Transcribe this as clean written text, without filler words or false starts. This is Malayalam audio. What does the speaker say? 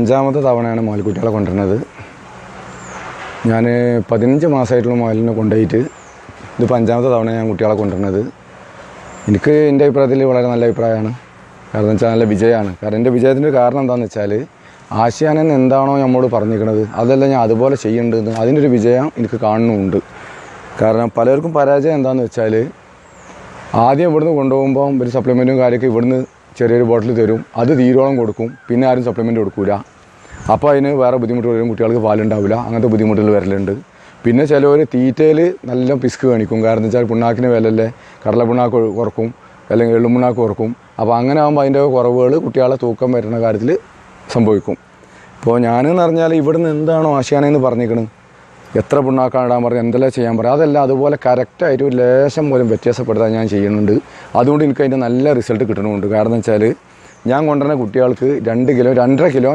അഞ്ചാമത്തെ തവണയാണ് മുയൽക്കുട്ടികളെ കൊണ്ടുവരുന്നത്. ഞാൻ 15 മാസമായിട്ടുള്ള മുയലിനെ കൊണ്ടുപോയിട്ട് ഇതിപ്പോൾ 5ാമത്തെ തവണ ഞാൻ കുട്ടികളെ കൊണ്ടുവരുന്നത്. എനിക്ക് എൻ്റെ അഭിപ്രായത്തിൽ വളരെ നല്ല അഭിപ്രായമാണ്. കാരണം വെച്ചാൽ നല്ല വിജയമാണ്. കാരണം എൻ്റെ വിജയത്തിൻ്റെ കാരണം എന്താണെന്ന് വെച്ചാൽ ആശാനൻ എന്താണോ നമ്മോട് പറഞ്ഞിരിക്കുന്നത് അതെല്ലാം ഞാൻ അതുപോലെ ചെയ്യേണ്ടത്, അതിനൊരു വിജയം എനിക്ക് കാണുന്നുമുണ്ട്. കാരണം പലർക്കും പരാജയം എന്താണെന്ന് വെച്ചാൽ ആദ്യം ഇവിടുന്ന് കൊണ്ടുപോകുമ്പോൾ ഒരു സപ്ലിമെൻറ്റും കാര്യമൊക്കെ ഇവിടുന്ന് ചെറിയൊരു ബോട്ടിൽ തരും, അത് തീരോളം കൊടുക്കും, പിന്നെ ആരും സപ്ലിമെൻറ്റ് കൊടുക്കില്ല. അപ്പോൾ അതിന് വേറെ ബുദ്ധിമുട്ട് വരും, കുട്ടികൾക്ക് പാലുണ്ടാവില്ല, അങ്ങനത്തെ ബുദ്ധിമുട്ടുകൾ വരലുണ്ട്. പിന്നെ ചിലവർ തീറ്റയിൽ നല്ല പിസ്ക് കാണിക്കും. കാരണം വെച്ചാൽ പിണ്ണാക്കിന് വിലല്ലേ, കടല പിണ്ണാക്ക് കുറക്കും അല്ലെങ്കിൽ എള്ളുപിണ്ണാക്ക് കുറക്കും. അപ്പോൾ അങ്ങനെ ആകുമ്പോൾ അതിൻ്റെ കുറവുകൾ കുട്ടികളെ തൂക്കം വരുന്ന കാര്യത്തിൽ സംഭവിക്കും. ഇപ്പോൾ ഞാനെന്ന് പറഞ്ഞാൽ ഇവിടുന്ന് എന്താണോ ആശാനെന്ന് പറഞ്ഞിരിക്കുന്നത്, എത്ര പിണ്ണാക്കാണ് ഇടാൻ പറഞ്ഞാൽ എന്തെല്ലാം ചെയ്യാൻ പറയാം, അതെല്ലാം അതുപോലെ കറക്റ്റായിട്ട് ഒരു ലേശം പോലും വ്യത്യാസപ്പെടുത്താൻ ഞാൻ ചെയ്യുന്നുണ്ട്. അതുകൊണ്ട് എനിക്ക് അതിൻ്റെ നല്ല റിസൾട്ട് കിട്ടണമുണ്ട്. കാരണം വെച്ചാൽ ഞാൻ കൊണ്ടുവരുന്ന കുട്ടികൾക്ക് 2 കിലോ 2.5 കിലോ